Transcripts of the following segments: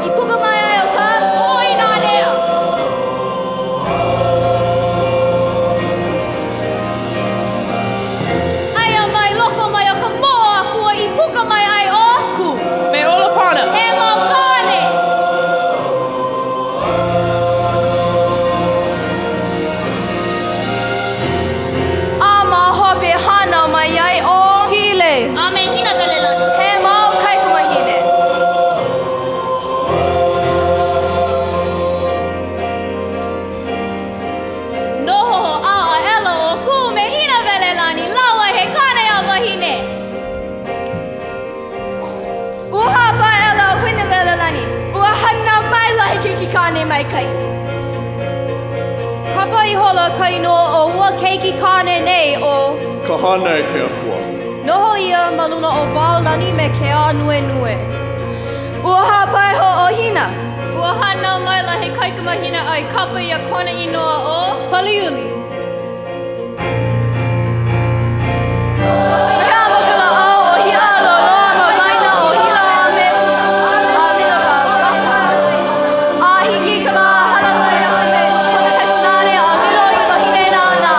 I puka mai ai o ka oinanea. Aia mai loko mai o ka moa akua I puka mai ai o ku. Me olapana. He mau kane. A hope hana mai ai o Hile. A me hina velelani. He mau kaikamahine. Noho a ela o ku me hina velelani lawa he kane a wahine. Uha pa ela o hina velelani. Ua hana mai lahi kiki kane mai kai. Kapa I hola kai no o ua keiki kane nei o Kahānaiakeakua. noho ia maluna o waolani me ke a nue nue. Ua hapai ho o hina. Ua hana mai la he kaikamahina ai kapa ia kona inoa o Paliuli. Ke a makula au o hia lo loa ma maina o hila a me a lila ka waka. A hiki ka la halaka ia me kona kai punane a lilo I mahine na ana.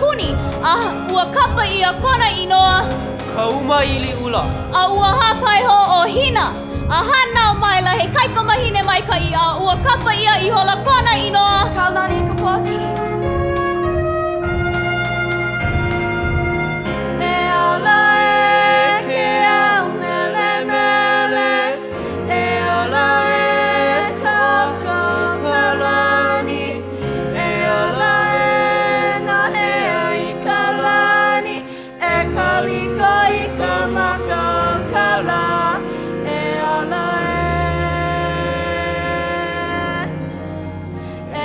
puni a ua kapa ia kona inoa Ka uma ili ula. a ua hapai ho o hina a hanau maila he kaikamahine mai ka i a ua kapa ia I hola kona inoa Kaulani ka poki. E ola e Keaomelemele, e ola e Kakapalani, e ola e Nahea I Kalani, e Kaliko I Kamakakala, e ola e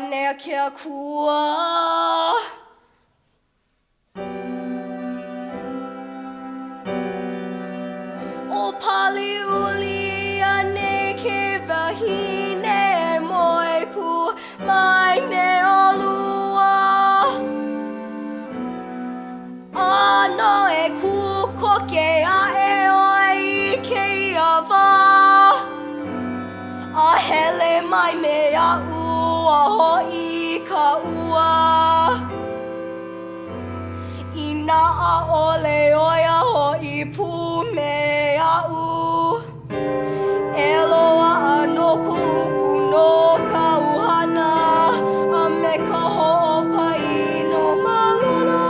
Kahānaiakeakua. O Paliuli ane ke wahine moe pu mai ne olua. Ano e kukoke a e oi ke ia wā. A hele mai me a ua hoʻi ka ua. Ina a ole oia hoʻi pu me a u. E loa ano kuku no ka uhana. A me ka hoʻopai no maluna.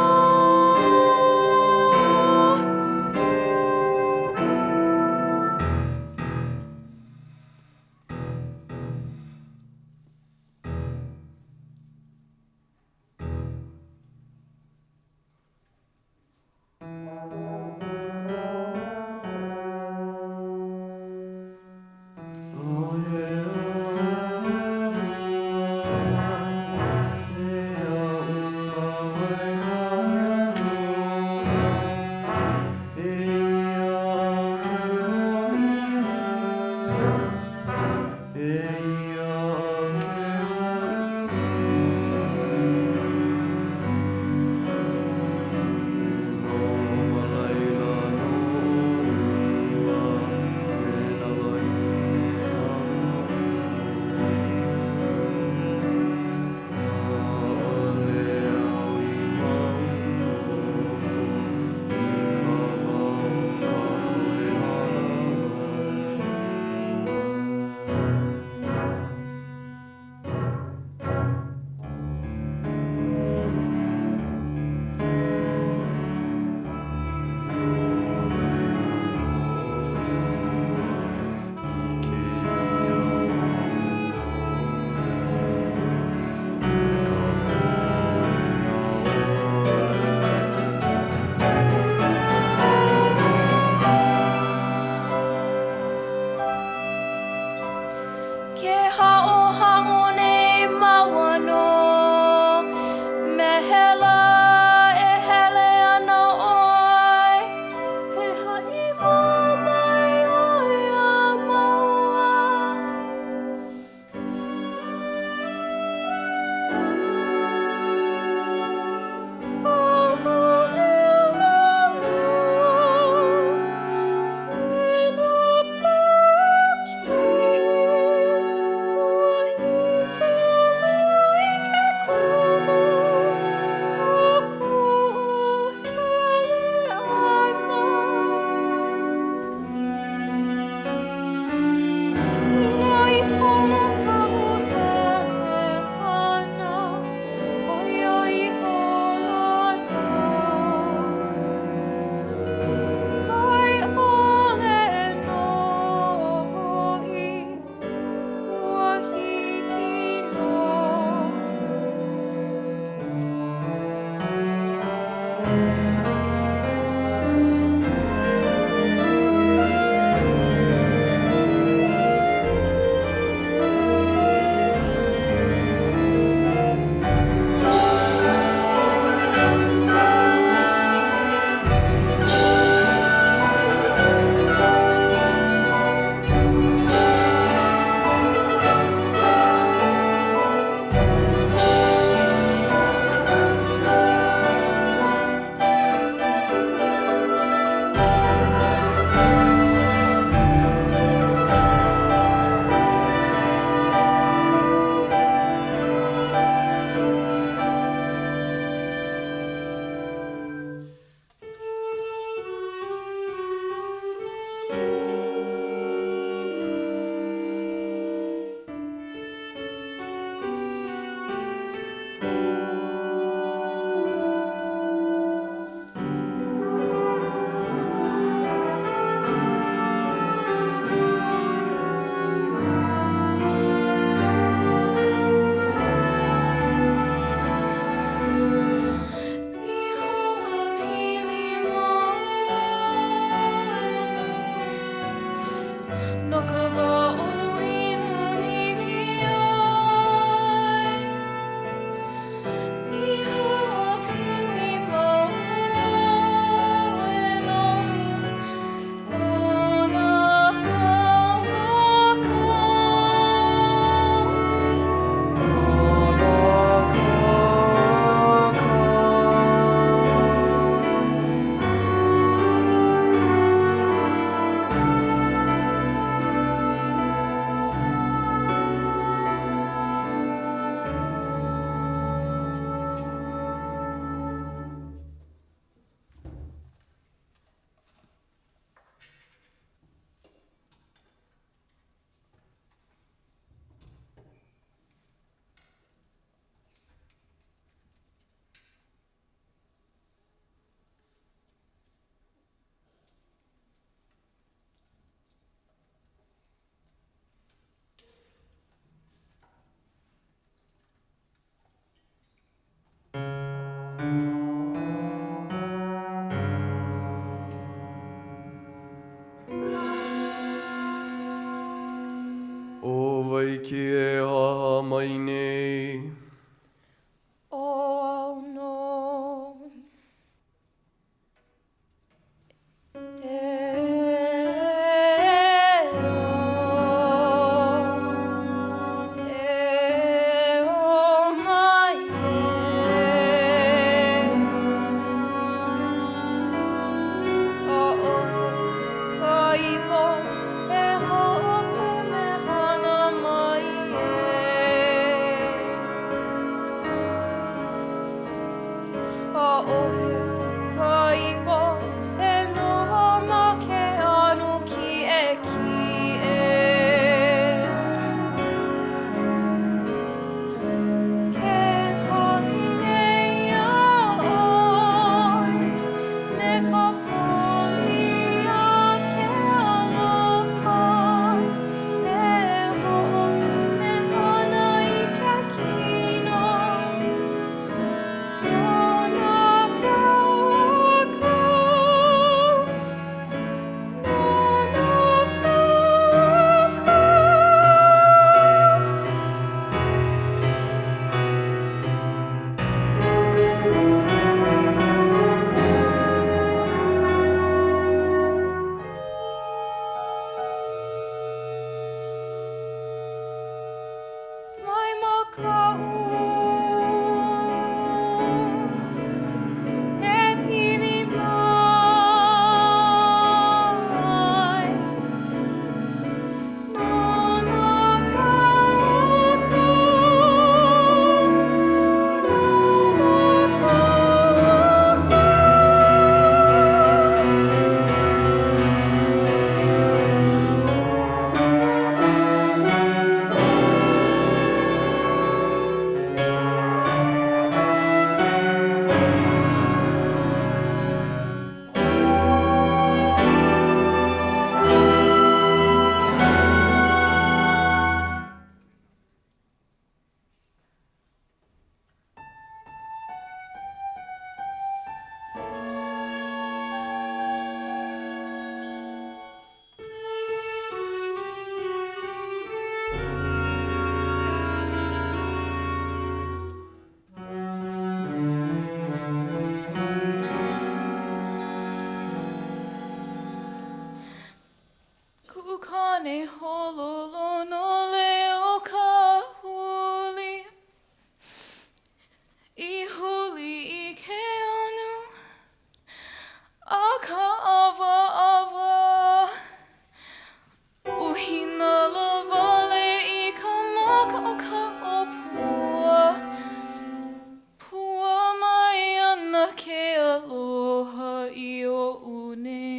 Hōʻike e haha mai nei. Oh no. Kukane hololo no leo kahuli I huli I ke anu Aka ava ava Uhina lavale I ka maka ka o pua Pua mai ana ke aloha I o une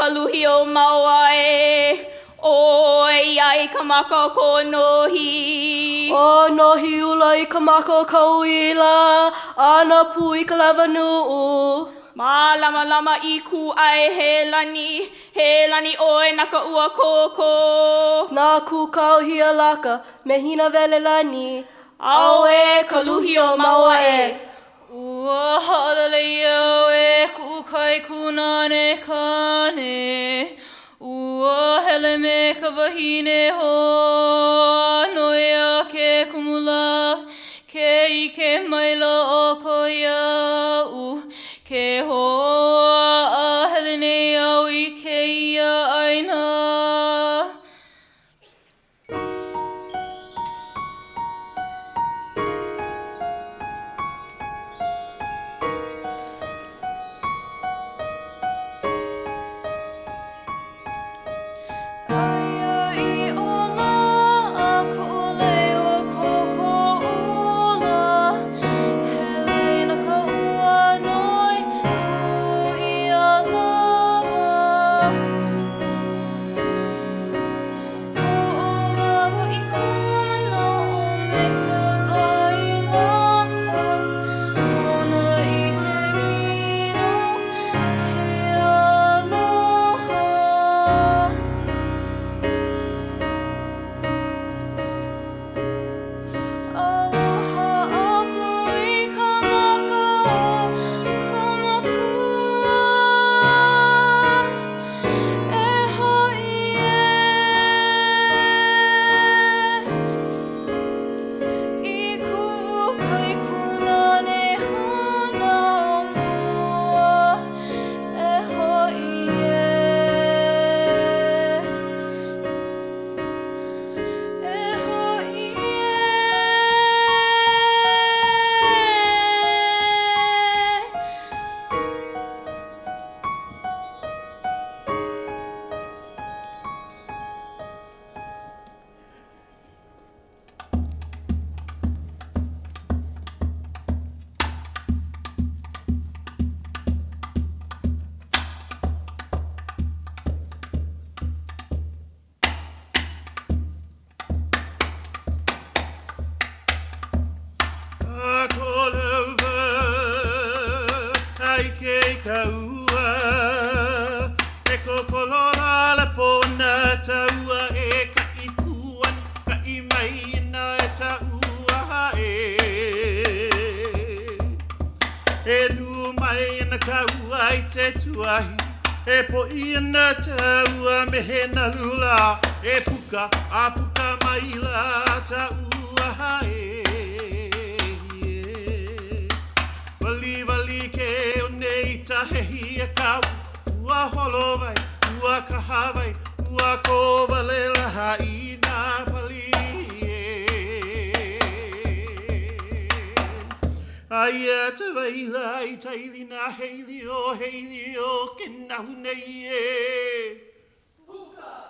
luhi o maua e. Oi ai ka maka ko nohi. O nohi ula I ka mako kauila, ana pui ka lava nuu. Ma lama lama I ku ai he lani oe na ka ua kōkō. Nā ku kau hia laka, me hina vele lani. Au e ka luhi o maua e. Ua haʻaleleia e kuʻukai kunane kane. Ua hele me ka wahine hoa noia ke kumula. Ke ike maila o ko iau. Ke hoa a hele nei au I ke ia aina. E po ina taua mehena lula, e puka a puka maila taua hae. Wali wali ke o nei tahehi a kau, ua holovai, ua kahawai, ua kovalela hai nā pali. Aia te waila I taili nā heili o ke nahu nei e. Aloha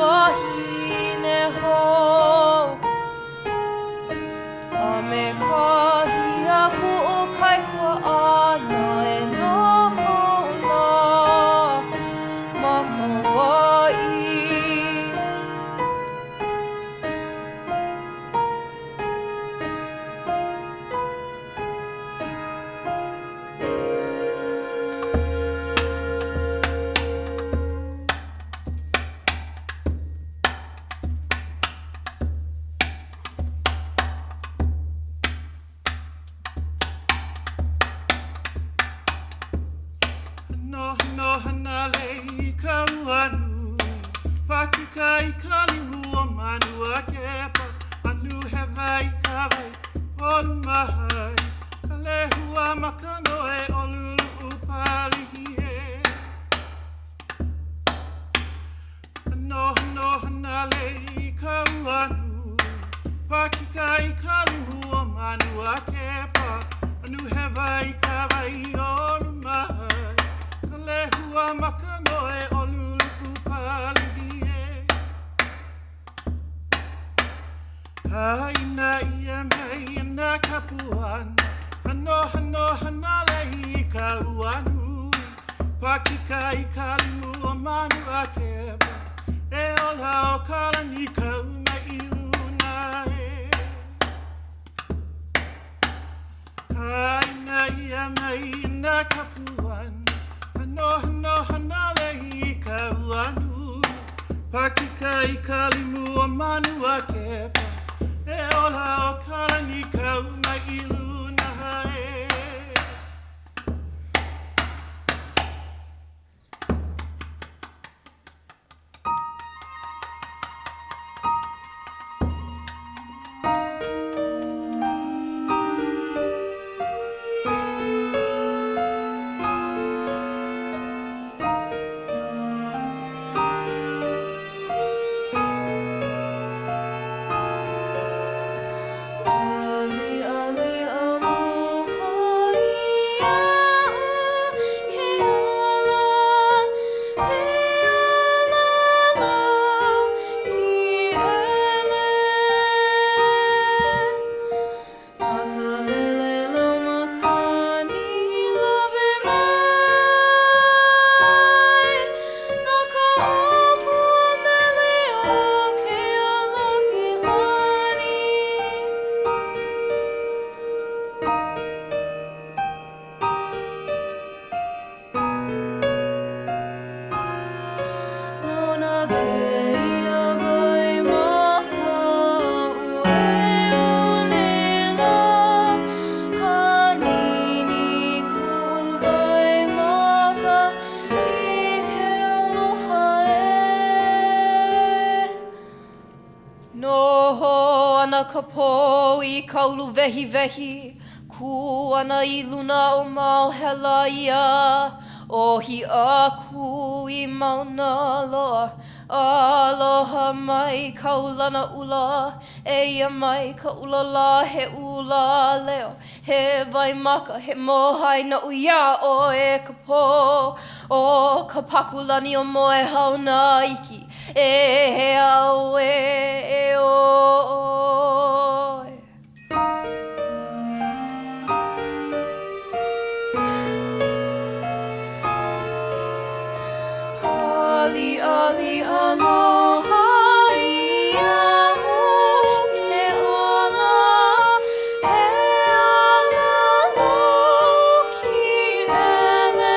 kahine ho. A me kahi aku o kaikua ana e noho la ma Kauai. No hanale I kauanu Pakika I kalimu o manu a kepa Anu hewa I kawai olu mahai Kalehua makano e olulu upalihie No hanale I kauanu Pakika I kalimu o manu a kepa Anu hewa I kawai olu mahai Kalehua makano e olulu upalihie Haina ia mai na kapuana Hano hanale I kauanu Pakika I kalimu o manu a keba E ola o kalani kauma I luna e Haina ia mai na kapuana Hano hanale I kauanu Pakika I kalimu o manu a kepa E ola o kalani kauma I luna e Ka po I kaulu vehi Ku ana I luna o mau hela ia Ohi aku I mauna loa Aloha mai kaulana ula Eia mai ka ula la he ula leo He vai maka he mohai na uia o e ka po O ka pakulani o moe hauna iki E he au e oi Ali aloha ia o ke ola He alalo Kiʻekiʻe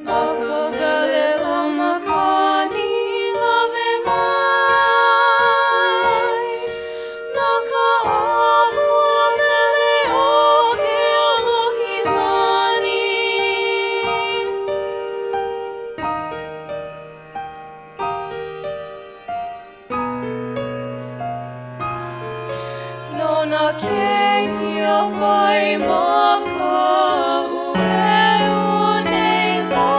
Naka vele la makani love mai Naka ahua mele o ke alohi lani Mauna Kea vai maka ue nei la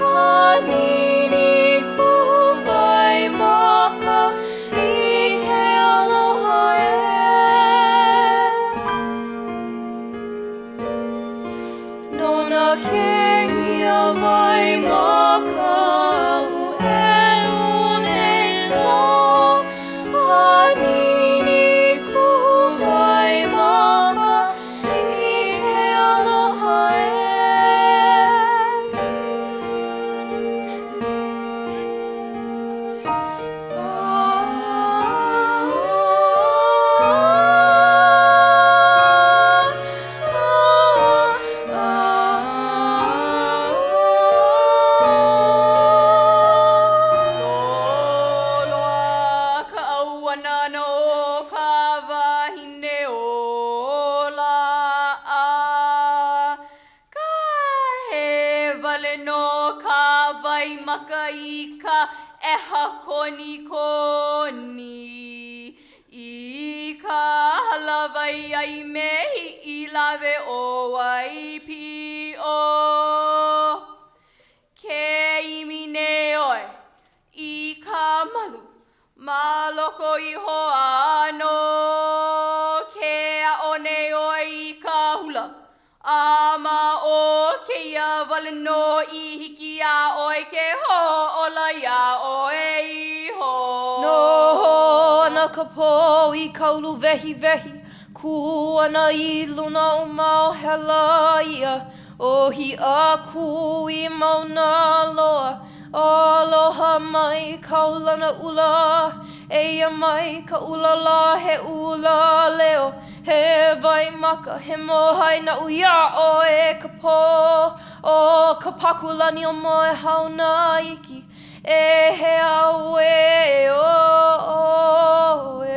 Hanini ku vai maka I ke aloha e Mauna Kea vai maka maka i ka eha koni koni. I ka halawai ai mehi I lawe o waipi o. Ke imi ne oe I ka malu ma loko I hoa no. Ke a one oe I ka hula. Ama o ke ia wale no I hiki a oe ke hōʻola ia oe I ho. No ho ana ka pō I kaulu wehi wehi. Ku ana I luna o mau hela ia. Ohi a ku I mauna loa. Aloha mai kaulana ʻula. Eia mai ka ʻula la he ʻula leo. He vai maka, he mohai na uia o e ka pō. O ka pakulani o moe hauna iki. E he au e o e.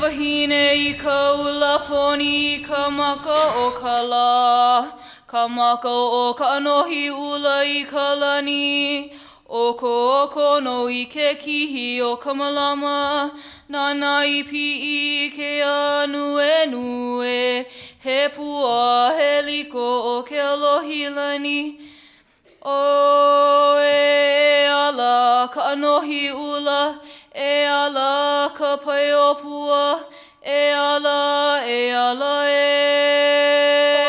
wahine I ka ula poni I ka maka o ka la. Ka maka o ka anohi ula I ka lani. Oko oko no I ke kihi o ka malama. Nana I pi I ke anue nue. He pua he liko o ke alohi lani. O e ala ka anohi ula. E ala ka pai o pua. E ala e.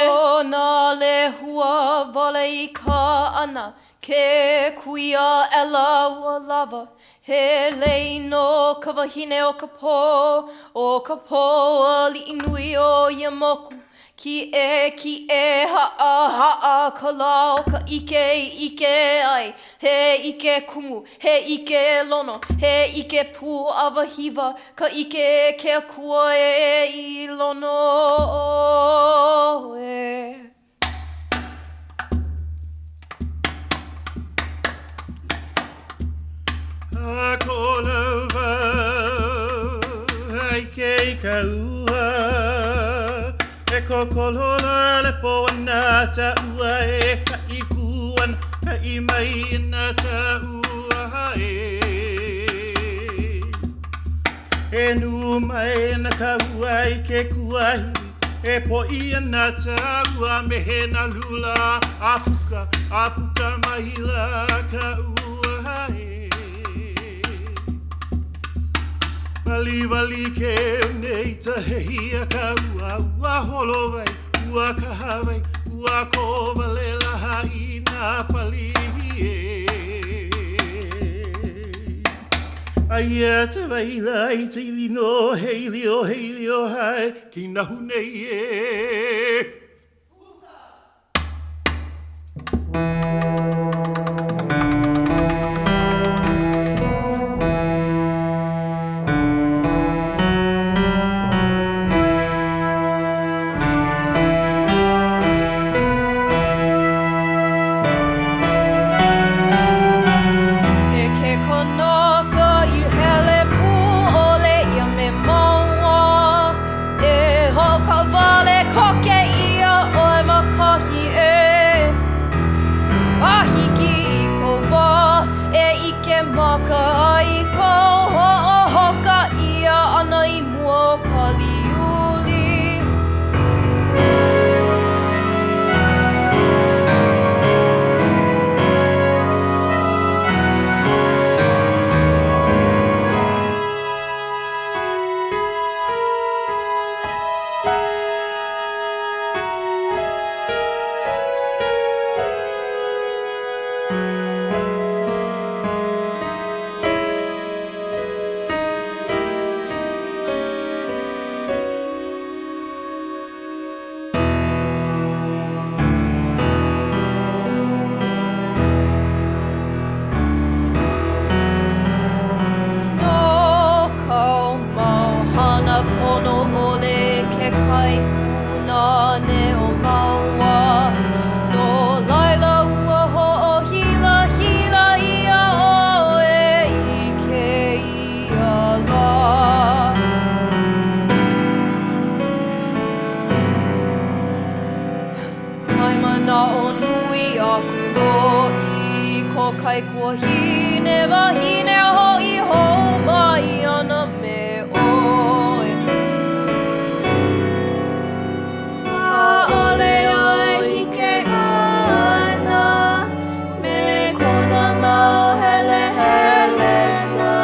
O nā lehua wale I ka ana. Ke kuia ela ua lava. He lei no ka wahine o ka pō. O ka pō a li inui o ia moku. Kiʻekiʻe haa ka la o ka ike ai. He ike kumu, he ike lono. He ike pū awahiwa. Ka ike ke kua I lono e. A kolova, ai ke ka ua. E kokolola le poana ta ua e ka I kuan. Ka I mai na ta ua e. E nu mai na ka ua I ke kuahi. E po I na ta ua me he na lula. Apuka mahila ka ua e. Wali ke nei ta hehia ka ua holo vai, ua kaha vai, ua ko valela hai na pali e. Aia te waila I te ilino heilio hai, ki nahu nei e. Maka ai ko hoʻohoka ia ana I mua Paliuli. Kai kua hine wahine hoʻi hou mai ana me oe. A'ole oi hike ana me kona mau hele na.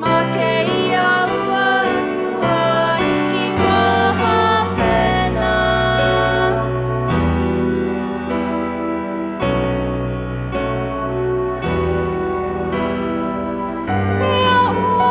Ma ke ia ua hiki kaha pena. Ia ua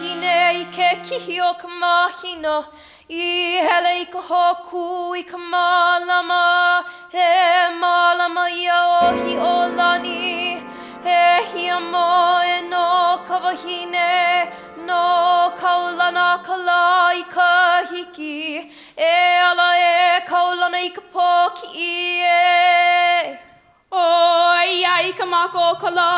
wahine I ke kihi o ka mahina. I hele I ka hoku I ka malama. He malama ia ohi o lani. He hia moe no ka wahine. No kaulana ka la I ka hiki. E ala e kaulana I ka pokiʻie. O ia I ka mako ka la.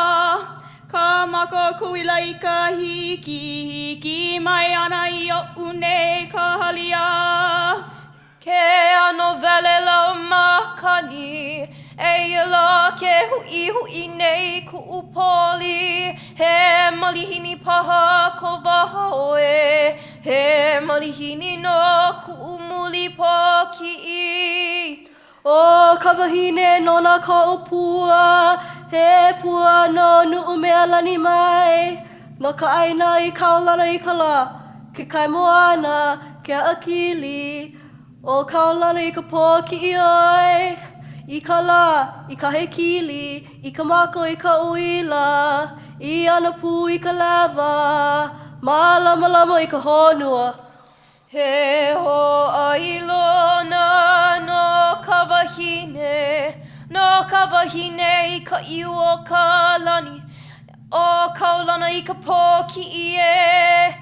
Ka mako kuila I ka hiki mai ana I o une ka halia. Ke ano vele lau makani. E ila ke hui nei ku upoli. He malihini paha ko wahoe. He malihini no ku umuli pokiʻi. O ka wahine nona ka o pua. He pua no nu'u mea lani mai. No ka aina I kaulana I ka la. Ke kai moana, ke akili. O kaulana I ka pokiʻi oi. I ka la, I ka hekili. I ka mako I ka uila. I ana pū I ka lava. Mālama I ka honua. He hoʻailona no ka wahine. No ka wahine I ka iu o ka lani. O kaulana I ka pokiʻie.